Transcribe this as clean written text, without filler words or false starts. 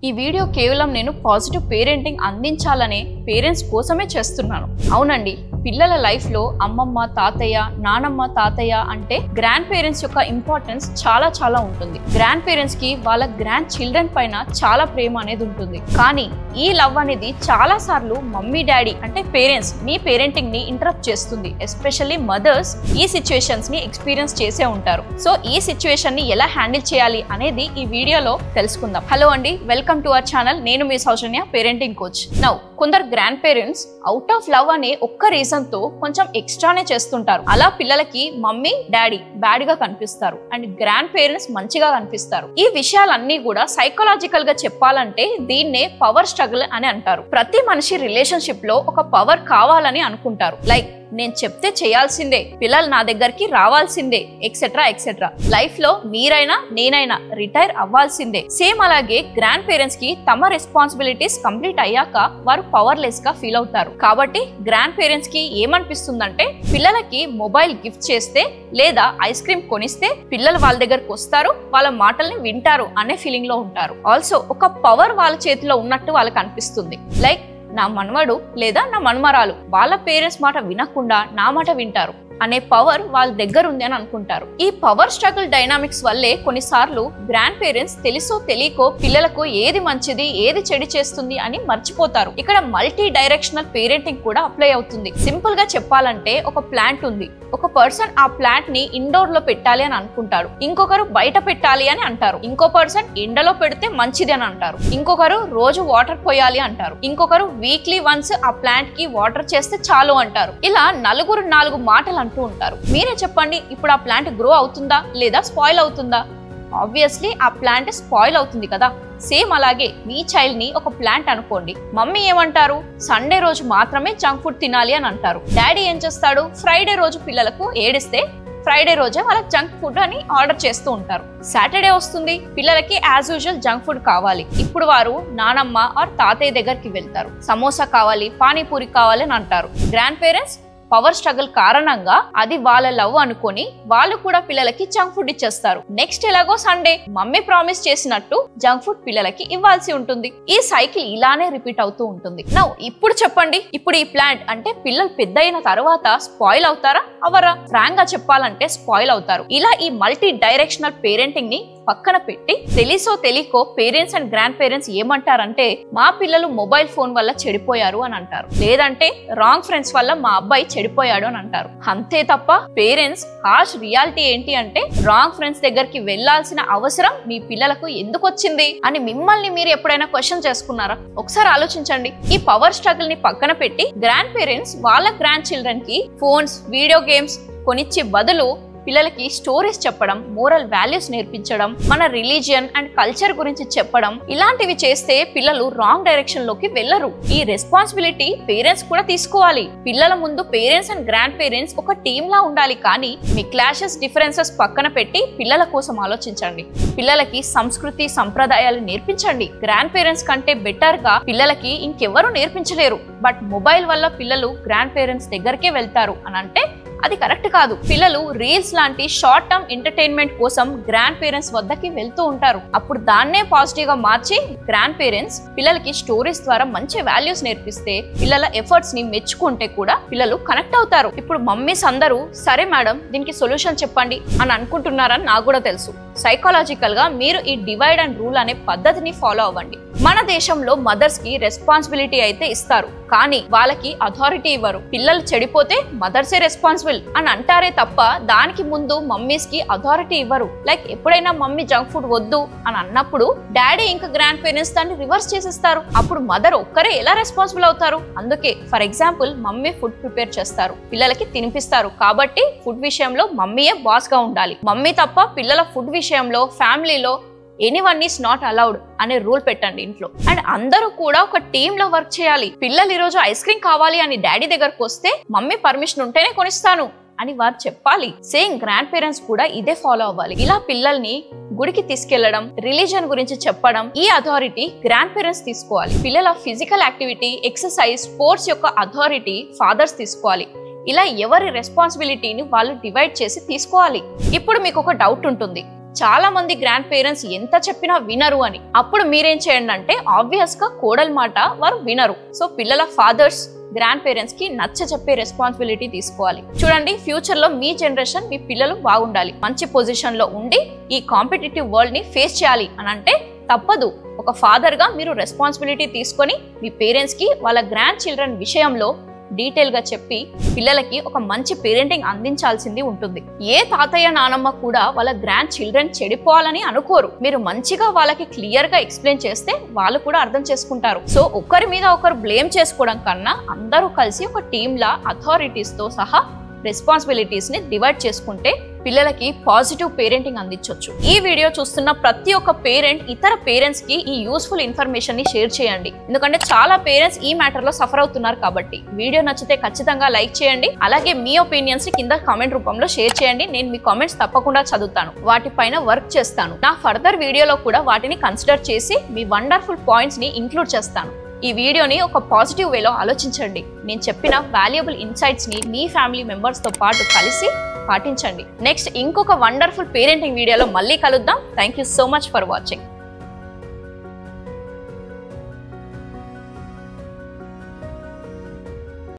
ఈ వీడియో కేవలం నేను పాజిటివ్ పేరెంటింగ్ అందించాలనే పేరెంట్స్ కోసమే చేస్తున్నాను. అవునండి, పిల్లల లైఫ్ లో అమ్మమ్మ తాతయ్య నానమ్మ తాతయ్య అంటే గ్రాండ్ పేరెంట్స్ యొక్క ఇంపార్టెన్స్ చాలా ఉంటుంది. గ్రాండ్ పేరెంట్స్ కి వాళ్ళ గ్రాండ్ చిల్డ్రన్ పైన చాలా ప్రేమ అనేది ఉంటుంది. కానీ ఈ లవ్ అనేది చాలా సార్లు మమ్మీ డాడీ అంటే పేరెంట్స్ మీ పేరెంటింగ్ ని ఇంటరప్ట్ చేస్తుంది. ఎస్పెషల్లీ మదర్స్ ఈ సిచ్యువేషన్స్ ని ఎక్స్పీరియన్స్ చేసే ఉంటారు. సో ఈ సిచ్యువేషన్ ని ఎలా హ్యాండిల్ చేయాలి అనేది ఈ వీడియోలో తెలుసుకుందాం. హలో అండి, వెల్కమ్ టు అవర్ ఛానల్. నేను మీ సౌజన్య, పేరెంటింగ్ కోచ్. నౌ కొందరు grand parents out of love అనే ఒక్క రీజన్ తో కొంచెం ఎక్స్ట్రానే చేస్తుంటారు. అలా పిల్లలకి మమ్మీ డాడీ బ్యాడ్ గా కనిపిస్తారు అండ్ గ్రాండ్ పేరెంట్స్ మంచిగా కనిపిస్తారు. ఈ విషయాలన్నీ కూడా సైకలాజికల్ గా చెప్పాలంటే దీన్నే పవర్ స్ట్రగుల్ అని అంటారు. ప్రతి మనిషి రిలేషన్షిప్ లో ఒక పవర్ కావాలని అనుకుంటారు. లైక్ నేను చెప్తే చేయాల్సిందే, పిల్లలు నా దగ్గరికి రావాల్సిందే, ఎక్సెట్రా ఎక్సెట్రా. లైఫ్ లో మీరైనా నేనైనా రిటైర్ అవ్వాల్సిందే. సేమ్ అలాగే గ్రాండ్ పేరెంట్స్ కి తమ రెస్పాన్సిబిలిటీస్ కంప్లీట్ అయ్యాక వారు పవర్లెస్ గా ఫీల్ అవుతారు. కాబట్టి గ్రాండ్ పేరెంట్స్ కి ఏమనిపిస్తుందంటే పిల్లలకి మొబైల్ గిఫ్ట్ చేస్తే లేదా ఐస్ క్రీమ్ కొనిస్తే పిల్లలు వాళ్ళ దగ్గరకు వస్తారు, వాళ్ళ మాటల్ని వింటారు అనే ఫీలింగ్ లో ఉంటారు. ఆల్సో ఒక పవర్ వాళ్ళ చేతిలో ఉన్నట్టు వాళ్ళకి అనిపిస్తుంది. లైక్ నా మనవడు లేదా నా మనమరాలు వాళ్ళ పేరెంట్స్ మాట వినకుండా నా మాట వింటారు అనే పవర్ వాళ్ళ దగ్గర ఉంది అని అనుకుంటారు. ఈ పవర్ స్ట్రగుల్ డైనామిక్స్ వల్లే కొన్నిసార్లు గ్రాండ్ పేరెంట్స్ తెలుసో తెలియకో పిల్లలకు ఏది మంచిది ఏది చెడు చేస్తుంది అని మర్చిపోతారు. ఇక్కడ మల్టీ డైరెక్షనల్ పేరెంటింగ్ కూడా అప్లై అవుతుంది. సింపుల్ గా చెప్పాలంటే ఒక ప్లాంట్ ఉంది. ఒక పర్సన్ ఆ ప్లాంట్ ని ఇండోర్ లో పెట్టాలి అని అనుకుంటాడు, ఇంకొకరు బయట పెట్టాలి అని అంటారు, ఇంకో పర్సన్ ఎండలో పెడితే మంచిది అని అంటారు, ఇంకొకరు రోజు వాటర్ పోయాలి అంటారు, ఇంకొకరు వీక్లీ వన్స్ ఆ ప్లాంట్ కి వాటర్ చేస్తే చాలు అంటారు. ఇలా నలుగురు 4 మాటలు అంటూ ఉంటారు. మీరే చెప్పండి, ఇప్పుడు ఆ ప్లాంట్ గ్రో అవుతుందా లేదా స్పాయిల్ అవుతుందా? ఆబ్వియస్లీ ఆ ప్లాంట్ స్పాయిల్ అవుతుంది కదా. సేమ్ అలాగే మీ చైల్డ్ ని ఒక ప్లాంట్ అనుకోండి. మమ్మీ ఏమంటారు, సండే రోజు మాత్రమే జంక్ ఫుడ్ తినాలి అని అంటారు. డాడీ ఏం చేస్తాడు, ఫ్రైడే రోజు పిల్లలకు ఏడిస్తే ఫ్రైడే రోజే వాళ్ళకి జంక్ ఫుడ్ అని ఆర్డర్ చేస్తూ ఉంటారు. సాటర్డే వస్తుంది, పిల్లలకి యాజ్ యూజువల్ జంక్ ఫుడ్ కావాలి. ఇప్పుడు వారు నానమ్మ ఆర్ తాతయ్య దగ్గరికి వెళ్తారు, సమోసా కావాలి, పానీపూరి కావాలి అని అంటారు. గ్రాండ్ పేరెంట్స్ పవర్ స్ట్రగుల్ కారణంగా అది వాళ్ళ లవ్ అనుకొని వాళ్ళు కూడా పిల్లలకి జంక్ ఫుడ్ ఇచ్చేస్తారు. నెక్స్ట్ ఎలాగో సండే మమ్మీ ప్రామిస్ చేసినట్టు జంక్ ఫుడ్ పిల్లలకి ఇవ్వాల్సి ఉంటుంది. ఈ సైకిల్ ఇలానే రిపీట్ అవుతూ ఉంటుంది. నౌ ఇప్పుడు చెప్పండి, ఇప్పుడు ఈ ప్లాంట్ అంటే పిల్లలు పెద్ద అయిన తర్వాత స్పాయిల్ అవుతారా అవరా? ఫ్రాంక్ గా చెప్పాలంటే స్పాయిల్ అవుతారు. ఇలా ఈ మల్టీ డైరెక్షనల్ పేరెంటింగ్ ని పక్కన పెట్టి తెలుసో తెలియకో పేరెంట్స్ అండ్ గ్రాండ్ పేరెంట్స్ ఏమంటారంటే మా పిల్లలు మొబైల్ ఫోన్ వల్ల చెడిపోయారు అని అంటారు, లేదంటే రాంగ్ ఫ్రెండ్స్ వల్ల మా అబ్బాయి చెడిపోయాడు అని అంటారు. అంతే తప్ప పేరెంట్స్ హార్ష్ రియాలిటీ ఏంటి అంటే రాంగ్ ఫ్రెండ్స్ దగ్గరికి వెళ్లాల్సిన అవసరం మీ పిల్లలకు ఎందుకు వచ్చింది అని మిమ్మల్ని మీరు ఎప్పుడైనా క్వశ్చన్ చేసుకున్నారా? ఒకసారి ఆలోచించండి. ఈ పవర్ స్ట్రగుల్ ని పక్కన పెట్టి గ్రాండ్ పేరెంట్స్ వాళ్ళ గ్రాండ్ చిల్డ్రన్ కి ఫోన్స్, వీడియో గేమ్స్ కొనిచ్చే బదులు పిల్లలకి స్టోరీస్ చెప్పడం, మోరల్ వాల్యూస్ నేర్పించడం, మన రిలీజియన్ అండ్ కల్చర్ గురించి చెప్పడం, ఇలాంటివి చేస్తే పిల్లలు రాంగ్ డైరెక్షన్ లోకి వెళ్లరు. ఈ రెస్పాన్సిబిలిటీ పేరెంట్స్ కూడా తీసుకోవాలి. పిల్లల ముందు పేరెంట్స్ అండ్ గ్రాండ్ పేరెంట్స్ ఒక టీమ్ లా ఉండాలి. కానీ మీ క్లాషెస్, డిఫరెన్సెస్ పక్కన పెట్టి పిల్లల కోసం ఆలోచించండి. పిల్లలకి సంస్కృతి, సంప్రదాయాలు నేర్పించండి. గ్రాండ్ పేరెంట్స్ కంటే బెటర్ గా పిల్లలకి ఇంకెవరూ నేర్పించలేరు. బట్ మొబైల్ వల్ల పిల్లలు గ్రాండ్ పేరెంట్స్ దగ్గరికే వెళ్తారు అని అంటే అది కరెక్ట్ కాదు. పిల్లలు రీల్స్ లాంటి షార్ట్ టర్మ్ ఎంటర్టైన్మెంట్ కోసం గ్రాండ్ పేరెంట్స్ వద్దకి వెళ్తూ ఉంటారు. అప్పుడు దాన్నే పాజిటివ్ గా మార్చి గ్రాండ్ పేరెంట్స్ పిల్లలకి స్టోరీస్ ద్వారా మంచి వాల్యూస్ నేర్పిస్తే పిల్లల ఎఫర్ట్స్ ని మెచ్చుకుంటే కూడా పిల్లలు కనెక్ట్ అవుతారు. ఇప్పుడు మమ్మీస్ అందరూ సరే మేడం దీనికి సొల్యూషన్ చెప్పండి అని అనుకుంటున్నారని నాకు కూడా తెలుసు. సైకాలజికల్ గా మీరు ఈ డివైడ్ అండ్ రూల్ అనే పద్ధతిని ఫాలో అవ్వండి. మన దేశంలో మదర్స్ కి రెస్పాన్సిబిలిటీ అయితే ఇస్తారు, కానీ వాళ్ళకి అథారిటీ ఇవ్వరు. పిల్లలు చెడిపోతే మదర్సే రెస్పాన్సిబుల్ అని అంటారే తప్ప దానికి ముందు మమ్మీస్ కి అథారిటీ ఇవ్వరు. లైక్ ఎప్పుడైనా మమ్మీ జంక్ ఫుడ్ వద్దు అని అన్నప్పుడు డాడీ ఇంకా గ్రాండ్ పేరెంట్స్ దాన్ని రివర్స్ చేసేస్తారు. అప్పుడు మదర్ ఒక్కరే ఎలా రెస్పాన్సిబుల్ అవుతారు? అందుకే for example mummy food prepare చేస్తారు, పిల్లలకి తినిపిస్తారు, కాబట్టి ఫుడ్ విషయంలో మమ్మీయే బాస్ గా ఉండాలి. మమ్మీ తప్ప పిల్లల ఫుడ్ విషయంలో ఫ్యామిలీలో ఎనీవన్ ఈస్ నాట్ అలౌడ్ అనే రూల్ పెట్టండి ఇంట్లో. అండ్ అందరూ కూడా ఒక టీమ్ లో వర్క్ చేయాలి. పిల్లలు ఈరోజు ఐస్ క్రీమ్ కావాలి అని డాడీ దగ్గరకు వస్తే మమ్మీ పర్మిషన్ ఉంటేనే కొనిస్తాను అని వారు చెప్పాలి. సేమ్ గ్రాండ్ పేరెంట్స్ కూడా ఇదే ఫాలో అవ్వాలి. ఇలా పిల్లల్ని గుడికి తీసుకెళ్లడం, రిలీజియన్ గురించి చెప్పడం, ఈ అథారిటీ గ్రాండ్ పేరెంట్స్ తీసుకోవాలి. పిల్లల ఫిజికల్ యాక్టివిటీ, ఎక్సర్సైజ్, స్పోర్ట్స్ యొక్క అథారిటీ ఫాదర్స్ తీసుకోవాలి. ఇలా ఎవరి రెస్పాన్సిబిలిటీని వాళ్ళు డివైడ్ చేసి తీసుకోవాలి. ఇప్పుడు మీకు ఒక డౌట్ ఉంటుంది, చాలా మంది గ్రాండ్ పేరెంట్స్ ఎంత చెప్పినా వినరు అని. అప్పుడు మీరేం చేయండి అంటే ఆబ్వియస్ గా కోడల మాట వారు వినరు. సో పిల్లల ఫాదర్స్ గ్రాండ్ పేరెంట్స్ కి నచ్చ చెప్పే రెస్పాన్సిబిలిటీ తీసుకోవాలి. చూడండి, ఫ్యూచర్ లో మీ జనరేషన్, మీ పిల్లలు బాగుండాలి, మంచి పొజిషన్ లో ఉండి ఈ కాంపిటేటివ్ వరల్డ్ ని ఫేస్ చేయాలి అని అంటే తప్పదు. ఒక ఫాదర్ గా మీరు రెస్పాన్సిబిలిటీ తీసుకొని మీ పేరెంట్స్ కి వాళ్ళ గ్రాండ్ చిల్డ్రన్ విషయంలో డీటెయిల్ గా చెప్పి పిల్లలకి ఒక మంచి పేరెంటింగ్ అందించాల్సింది ఉంటుంది. ఏ తాతయ్య నానమ్మ కూడా వాళ్ళ గ్రాండ్ చిల్డ్రన్ చెడిపోవాలని అనుకోరు. మీరు మంచిగా వాళ్ళకి క్లియర్ గా ఎక్స్ప్లెయిన్ చేస్తే వాళ్ళు కూడా అర్థం చేసుకుంటారు. సో ఒకరి మీద ఒకరు బ్లేమ్ చేసుకోవడం కన్నా అందరూ కలిసి ఒక టీమ్ లా అథారిటీస్ తో సహా రెస్పాన్సిబిలిటీస్ ని డివైడ్ చేసుకుంటే పిల్లలకి పాజిటివ్ పేరెంటింగ్ అందించవచ్చు. ఈ వీడియో చూస్తున్న ప్రతి ఒక్క పేరెంట్ ఇతర పేరెంట్స్ కి ఈ యూస్ఫుల్ ఇన్ఫర్మేషన్ ని షేర్ చేయండి. ఎందుకంటే చాలా పేరెంట్స్ ఈ మ్యాటర్ లో సఫర్ అవుతున్నారు కాబట్టి. వీడియో నచ్చితే ఖచ్చితంగా లైక్ చేయండి. అలాగే మీ ఒపీనియన్స్ ని కింద కామెంట్ రూపంలో షేర్ చేయండి. నేను మీ కామెంట్స్ తప్పకుండా చదువుతాను, వాటిపైన వర్క్ చేస్తాను. నా ఫర్దర్ వీడియోలో కూడా వాటిని కన్సిడర్ చేసి మీ వండర్ఫుల్ పాయింట్స్ ని ఇంక్లూడ్ చేస్తాను. ఈ వీడియోని ఒక పాజిటివ్ వేలో ఆలోచించండి. నేను చెప్పిన వాల్యుబుల్ ఇన్సైట్స్ ని మీ ఫ్యామిలీ మెంబర్స్ తో పాటు కలిసి పాటించండి. నెక్స్ట్ ఇంకొక వండర్ఫుల్ పేరెంటింగ్ వీడియోలో మళ్ళీ కలుద్దాం. Thank you so much for watching.